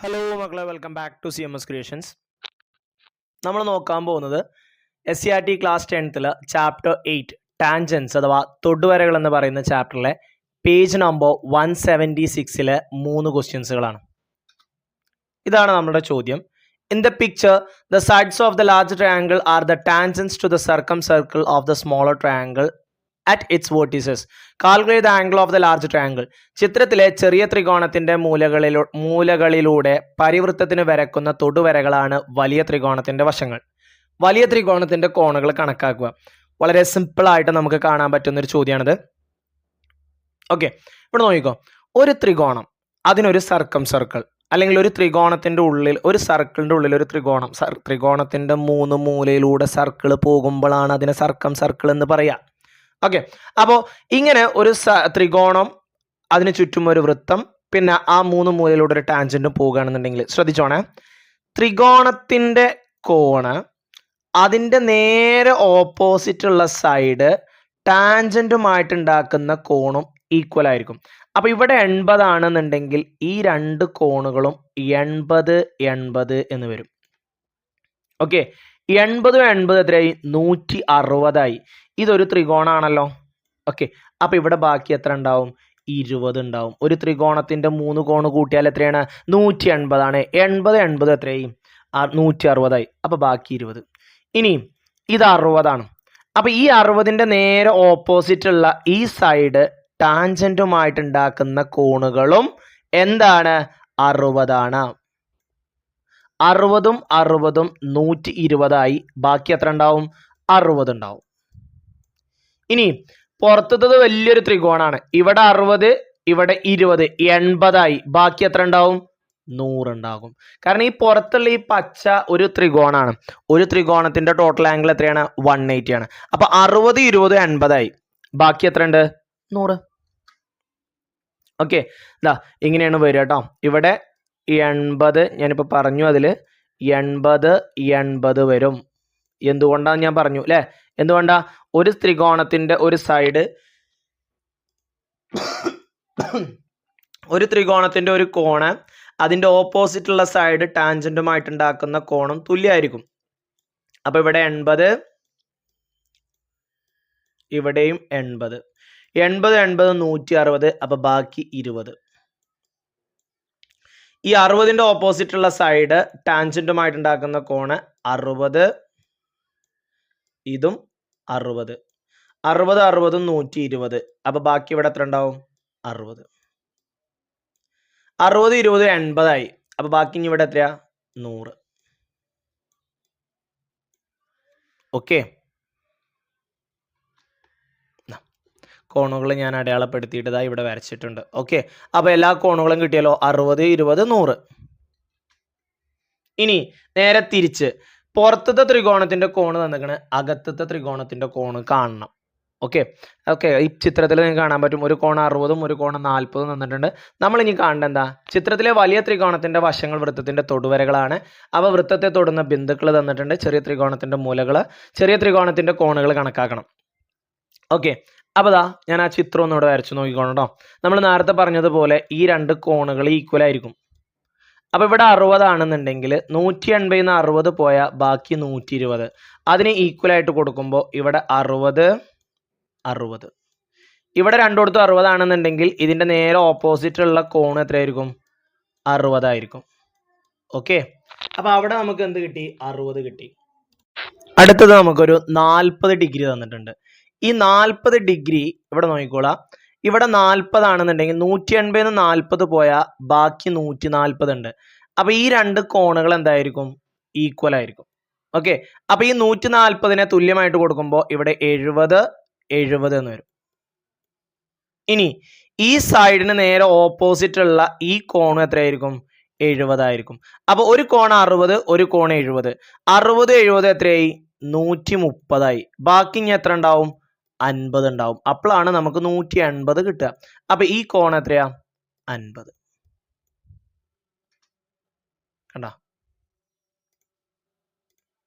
Hello മക്കളെ, welcome back to CMS creations. നമ്മൾ നോക്കാൻ പോകുന്നത് SCRT ക്ലാസ് 10ൽ ചാപ്റ്റർ 8 ടാൻജൻസ് അഥവാ തൊടുവരകൾ എന്ന് പറയുന്ന ചാപ്റ്ററിലെ പേജ് നമ്പർ 176 3 ക്വസ്റ്റ്യൻസുകളാണ്. ഇതാണ് നമ്മുടെ ചോദ്യം. In the picture the sides of the large triangle are the tangents to the circle of the smaller triangle at its vertices. Calculate the angle of the large triangle. ചിത്രത്തിലെ ചെറിയ ത്രികോണത്തിന്റെ മൂലകളിലൂടെ പരിവൃത്തത്തിന് വരക്കുന്ന തൊടുവരകളാണ് വലിയ ത്രികോണത്തിന്റെ വശങ്ങൾ. വലിയ ത്രികോണത്തിന്റെ കോണുകൾ കണക്കാക്കുക. വളരെ സിമ്പിൾ ആയിട്ട് നമുക്ക് കാണാൻ പറ്റുന്ന ഒരു ചോദ്യമാണിത്. ഓക്കെ, ഇവിടെ നോക്കിക്കോ. ഒരു ത്രികോണം, അതിനൊരു സർക്കിൾ അല്ലെങ്കിൽ ഒരു ത്രികോണത്തിന്റെ ഉള്ളിൽ, ഒരു സർക്കിളിന്റെ ഉള്ളിൽ ഒരു ത്രികോണത്തിന്റെ 3 മൂലയിലൂടെ സർക്കിൾ പോകുമ്പോഴാണ് അതിനെ സർക്കിൾ എന്ന് പറയാ. ഓക്കെ, അപ്പോൾ ഇങ്ങനെ ഒരു ത്രികോണം, അതിന് ചുറ്റും ഒരു വൃത്തം, പിന്നെ ആ 3 മൂലയിലൂടെ ഒരു ടാൻജന്റ് പോകുകയാണെന്നുണ്ടെങ്കിൽ ശ്രദ്ധിച്ചോണേ, ത്രികോണത്തിന്റെ കോണ് അതിൻ്റെ നേരെ ഓപ്പോസിറ്റ് ഉള്ള സൈഡ് ടാൻജന്റുമായിട്ട് ഉണ്ടാക്കുന്ന കോണും ഈക്വൽ ആയിരിക്കും. അപ്പൊ ഇവിടെ 80 ആണെന്നുണ്ടെങ്കിൽ ഈ 2 കോണുകളും 80 എന്ന് വരും. ഓക്കെ, 80 എത്രയായി? 160 ഇതൊരു ത്രികോണാണല്ലോ. ഓക്കെ, അപ്പൊ ഇവിടെ ബാക്കി എത്ര ഉണ്ടാവും? 20 ഉണ്ടാവും. ഒരു ത്രികോണത്തിന്റെ 3 കോണ് കൂട്ടിയാൽ എത്രയാണ്? 180 ആണ്. 80 എത്രയായി? 160. അപ്പൊ ബാക്കി 20. ഇനി ഇത് 60 ആണ്. അപ്പൊ ഈ 60ന്റെ നേരെ ഓപ്പോസിറ്റ് ഉള്ള ഈ സൈഡ് ടാൻജന്റുമായിട്ട് ഉണ്ടാക്കുന്ന കോണുകളും എന്താണ്? 60 ആണ്. 60ഉം 120 ബാക്കി എത്ര ഉണ്ടാവും? 60 ഉണ്ടാവും. ഇനി പുറത്തത് വലിയൊരു ത്രികോണാണ്. ഇവിടെ 60, ഇവിടെ 20, 80 ബാക്കി എത്ര ഉണ്ടാവും? 100 ഉണ്ടാകും. കാരണം ഈ പുറത്തുള്ള ഈ പച്ച ഒരു ത്രികോണാണ്. ഒരു ത്രികോണത്തിന്റെ ടോട്ടൽ ആംഗിൾ എത്രയാണ്? 180 ആണ്. അപ്പൊ 60, 20, 80 ബാക്കി എത്ര ഉണ്ട്? 100. ഓക്കെ, ഇതാ ഇങ്ങനെയാണ് വരിക കേട്ടോ. ഇവിടെ 80 ഞാനിപ്പോൾ പറഞ്ഞു, അതിൽ 80 വരും. എന്തുകൊണ്ടാണ് ഞാൻ പറഞ്ഞു അല്ലേ? എന്തുകൊണ്ടാ? ഒരു ത്രികോണത്തിന്റെ ഒരു സൈഡ്, ഒരു ത്രികോണത്തിന്റെ ഒരു കോണ് അതിന്റെ ഓപ്പോസിറ്റ് ഉള്ള സൈഡ് ടാൻജന്റുമായിട്ട് ഉണ്ടാക്കുന്ന കോണും തുല്യമായിരിക്കും. അപ്പൊ ഇവിടെ 80, ഇവിടെയും 80. 160. അപ്പൊ ബാക്കി 20. ഈ 60ന്റെ ഓപ്പോസിറ്റ് ഉള്ള സൈഡ് ടാൻജന്റുമായിട്ട് ഉണ്ടാക്കുന്ന കോണ് 60, ഇതും 60. 60, 120. അപ്പൊ ബാക്കി ഇവിടെ എത്ര ഉണ്ടാവും? 60. 60, 20, 80. അപ്പൊ ബാക്കി ഇനി ഇവിടെ എത്രയാ? 100. ഓക്കെ, കോണുകൾ ഞാൻ അടയാളപ്പെടുത്തിയിട്ട് ഇവിടെ വരച്ചിട്ടുണ്ട്. ഓക്കെ, അപ്പൊ എല്ലാ കോണുകളും കിട്ടിയല്ലോ. 60, 20, 100. ഇനി നേരെ തിരിച്ച് പുറത്തത്തെ ത്രികോണത്തിന്റെ കോണ് തന്നിക്കണ്, അകത്തത്തെ ത്രികോണത്തിന്റെ കോണ് കാണണം. ഓക്കെ, ഈ ചിത്രത്തിൽ നിങ്ങൾക്ക് കാണാൻ പറ്റും. ഒരു കോൺ 60ഉം ഒരു കോൺ 40 തന്നിട്ടുണ്ട്. നമ്മൾ ഇനി കാണേണ്ട എന്താ? ചിത്രത്തിലെ വലിയ ത്രികോണത്തിന്റെ വശങ്ങൾ വൃത്തത്തിന്റെ തൊടുവരകളാണ്. അവ വൃത്തത്തെ തൊടുന്ന ബിന്ദുക്കൾ തന്നിട്ടുണ്ട്. ചെറിയ ത്രികോണത്തിന്റെ മൂലകൾ, ചെറിയ ത്രികോണത്തിന്റെ കോണുകൾ കണക്കാക്കണം. ഓക്കെ, അപ്പോൾ ദാ ഞാൻ ആ ചിത്രം ഒന്നുകൂടെ വരച്ചു നോക്കിക്കോണം കേട്ടോ. നമ്മൾ നേരത്തെ പറഞ്ഞതുപോലെ ഈ 2 കോണുകൾ ഈക്വൽ ആയിരിക്കും. അപ്പൊ ഇവിടെ 60 ആണെന്നുണ്ടെങ്കിൽ 180 60 പോയാൽ ബാക്കി 120. അതിന് ഈക്വൽ ആയിട്ട് കൊടുക്കുമ്പോൾ ഇവിടെ 60, 60. ഇവിടെ രണ്ടിടത്തും 60 ആണെന്നുണ്ടെങ്കിൽ ഇതിന്റെ നേരെ ഓപ്പോസിറ്റ് ഉള്ള കോൺ എത്രയായിരിക്കും? 60 ആയിരിക്കും. ഓക്കെ, അപ്പൊ അവിടെ നമുക്ക് എന്ത് കിട്ടി? 60 കിട്ടി. അടുത്തത് നമുക്കൊരു 40 ഡിഗ്രി തന്നിട്ടുണ്ട്. ഈ 40 ഡിഗ്രി ഇവിടെ നോക്കിക്കോളാം. ഇവിടെ 40 ആണെന്നുണ്ടെങ്കിൽ 180 40 പോയാൽ ബാക്കി 140 ഉണ്ട്. അപ്പൊ ഈ 2 കോണുകൾ എന്തായിരിക്കും? ഈക്വൽ ആയിരിക്കും. ഓക്കെ, അപ്പൊ ഈ 140നെ തുല്യമായിട്ട് കൊടുക്കുമ്പോൾ ഇവിടെ 70, 70 എന്ന് വരും. ഇനി ഈ സൈഡിന് നേരെ ഓപ്പോസിറ്റ് ഉള്ള ഈ കോൺ എത്രയായിരിക്കും? 70 ആയിരിക്കും. അപ്പൊ ഒരു കോൺ 60, ഒരു കോൺ 70. 60, 70 എത്രയായി? 130. ബാക്കി ഇനി എത്ര ഉണ്ടാവും? 50 ഉണ്ടാവും. അപ്പോഴാണ് നമുക്ക് 180 കിട്ടുക. അപ്പൊ ഈ കോൺ എത്രയാ? 50. കണ്ടോ?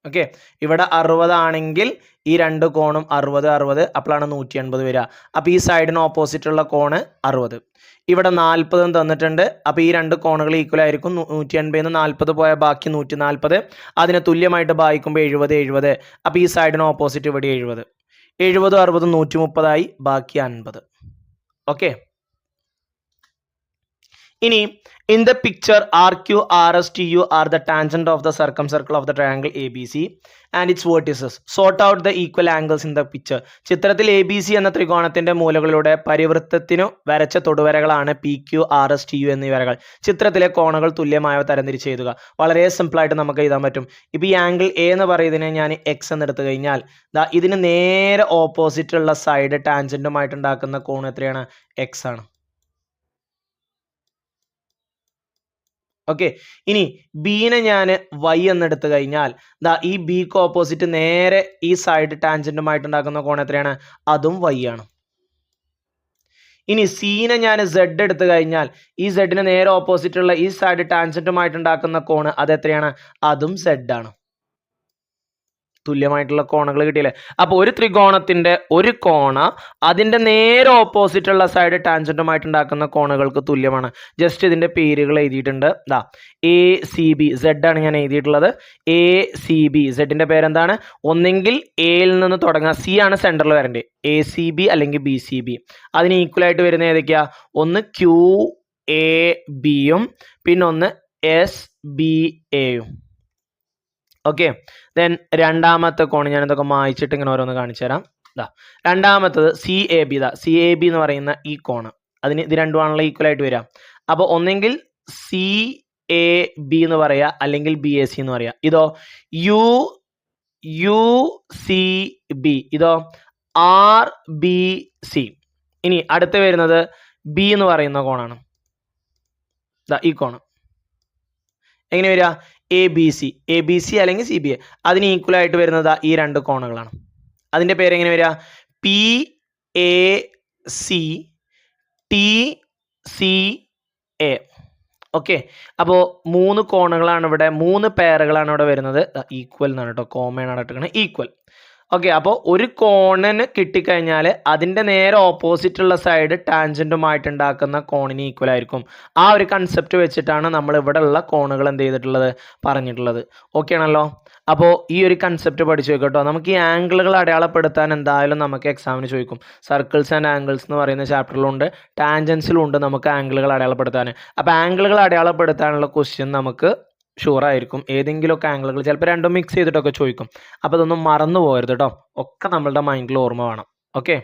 ഓക്കെ, ഇവിടെ 60 ആണെങ്കിൽ ഈ രണ്ട് കോണും 60 60, അപ്പോഴാണ് 180 വരിക. അപ്പോൾ ഈ സൈഡിന് ഓപ്പോസിറ്റ് ഉള്ള കോണ് 60. ഇവിടെ 40 തന്നിട്ടുണ്ട്. അപ്പോൾ ഈ രണ്ട് കോണുകൾ ഈക്വൽ ആയിരിക്കും. 180 40 പോയാൽ ബാക്കി 140. അതിനെ തുല്യമായിട്ട് ഭാഗിക്കുമ്പോൾ 70 70. അപ്പോൾ ഈ സൈഡിന് ഓപ്പോസിറ്റ് ഇവിടെ 70. 70 60 130 ബാക്കി 50. ഓക്കെ, ഇനി in the picture RQ, RS, TU are the tangent of the circumcircle of the triangle ABC and its vertices. Sort out the equal angles in the picture. ചിത്രത്തിൽ ABC എന്ന ത്രികോണത്തിന്റെ മൂലകളുടെ പരിവൃത്തത്തിനു വരച്ച തൊടുവരകളാണ് PQ, RS, TU എന്നീ വരകൾ. ചിത്രത്തിലെ കോണുകൾ തുല്യമായവ തരംതിരിച്ച് എഴുതുക. വളരെ സിമ്പിൾ ആയിട്ട് നമുക്ക് എഴുതാൻ പറ്റും. ഇപ്പോൾ ഈ ആംഗിൾ എ എന്ന് പറയുന്നതിനെ ഞാൻ എക്സ് എന്ന് എടുത്തു കഴിഞ്ഞാൽ ഇതിന് നേരെ ഓപ്പോസിറ്റ് ഉള്ള സൈഡ് ടാൻജന്റുമായിട്ട് ഉണ്ടാക്കുന്ന കോൺ എത്രയാണ്? എക്സ് ആണ്. ഓക്കെ, ഇനി ബീനെ ഞാൻ വൈ എന്നെടുത്തു കഴിഞ്ഞാൽ ഈ ബിക്ക് ഓപ്പോസിറ്റ് നേരെ ഈ സൈഡ് ടാൻജന്റുമായിട്ട് ഉണ്ടാക്കുന്ന കോൺ എത്രയാണ്? അതും വൈ ആണ്. ഇനി സീനെ ഞാൻ സെഡ് എടുത്തു കഴിഞ്ഞാൽ ഈ സെഡിന് നേരെ ഓപ്പോസിറ്റ് ഉള്ള ഈ സൈഡ് ടാൻജന്റുമായിട്ട് ഉണ്ടാക്കുന്ന കോണ് അത് എത്രയാണ്? അതും സെഡ് ആണ്. തുല്യമായിട്ടുള്ള കോണുകൾ കിട്ടിയില്ലേ? അപ്പോൾ ഒരു ത്രികോണത്തിന്റെ ഒരു കോണ അതിന്റെ നേരെ ഓപ്പോസിറ്റ് ഉള്ള സൈഡ് ടാൻജന്റുമായിട്ട് ഉണ്ടാക്കുന്ന കോണുകൾക്ക് തുല്യമാണ്. ജസ്റ്റ് ഇതിന്റെ പേരുകൾ എഴുതിയിട്ടുണ്ട്. ACB, സെഡ് ആണ് ഞാൻ എഴുതിയിട്ടുള്ളത്. ACB, സെഡിന്റെ പേരെന്താണ്? ഒന്നെങ്കിൽ എയിൽ നിന്ന് തുടങ്ങുക, സി ആണ് സെന്ററിൽ വരേണ്ടത്. ACB അല്ലെങ്കിൽ BCB. അതിന് ഈക്വൽ ആയിട്ട് വരുന്ന ഏതൊക്കെയാ? ഒന്ന് QABയും പിന്നെ ഒന്ന് SBAയും. ഓക്കെ, ദെൻ രണ്ടാമത്തെ കോൺ ഞാൻ ഇതൊക്കെ മായിച്ചിട്ട് ഇങ്ങനെ ഓരോന്ന് കാണിച്ചു തരാം. രണ്ടാമത്തത് CAB. CAB എന്ന് പറയുന്ന ഈ കോണ്, അതിന് ഇത് രണ്ടുമാണല്ലോ ഈക്വൽ ആയിട്ട് വരിക. അപ്പോൾ ഒന്നെങ്കിൽ CAB എന്ന് പറയാ അല്ലെങ്കിൽ BAC എന്ന് പറയാ. ഇതോ UCB, ഇതോ RBC. ഇനി അടുത്ത് വരുന്നത് B എന്ന് പറയുന്ന കോണാണ്. ഈ കോണ് എങ്ങനെ വരിക? ABC അല്ലെങ്കിൽ CBA. അതിന് ഈക്വൽ ആയിട്ട് വരുന്നത് ഈ രണ്ട് കോണുകളാണ്. അതിൻ്റെ പേര് എങ്ങനെ വരിക? PAC TCA. ഓക്കെ, അപ്പോൾ 3 കോണുകളാണ് ഇവിടെ, 3 പെയറുകളാണ് ഇവിടെ വരുന്നത്. ഈക്വൽ എന്നാണ് കേട്ടോ, കോമൺ ആയിട്ട് ഈക്വൽ. ഓക്കെ, അപ്പോൾ ഒരു കോണിന് കിട്ടിക്കഴിഞ്ഞാൽ അതിൻ്റെ നേരെ ഓപ്പോസിറ്റ് ഉള്ള സൈഡ് ടാൻജന്റുമായിട്ട് ഉണ്ടാക്കുന്ന കോണിന് ഈക്വൽ ആയിരിക്കും. ആ ഒരു കൺസെപ്റ്റ് വെച്ചിട്ടാണ് നമ്മൾ ഇവിടെ ഉള്ള കോണുകൾ എന്ത് ചെയ്തിട്ടുള്ളത്? പറഞ്ഞിട്ടുള്ളത്. ഓക്കെ ആണല്ലോ? അപ്പോൾ ഈ ഒരു കൺസെപ്റ്റ് പഠിച്ചു വെക്കട്ടോ. നമുക്ക് ഈ ആംഗിളുകൾ അടയാളപ്പെടുത്താൻ എന്തായാലും നമുക്ക് എക്സാമിന് ചോദിക്കും. സർക്കിൾസ് ആൻഡ് ആംഗിൾസ് എന്ന് പറയുന്ന ചാപ്റ്ററിലുണ്ട്, ടാൻജൻസിലും ഉണ്ട് നമുക്ക് ആംഗിളുകൾ അടയാളപ്പെടുത്താൻ. അപ്പോൾ ആംഗിളുകൾ അടയാളപ്പെടുത്താനുള്ള ക്വസ്റ്റ്യൻ നമുക്ക് ഷുവറായിരിക്കും. ഏതെങ്കിലുമൊക്കെ ആംഗിളുകൾ ചിലപ്പോൾ രണ്ടും മിക്സ് ചെയ്തിട്ടൊക്കെ ചോദിക്കും. അപ്പോൾ അതൊന്നും മറന്നു പോകരുത് കേട്ടോ. ഒക്കെ നമ്മളുടെ മൈൻഡിൽ ഓർമ്മ വേണം. ഓക്കെ.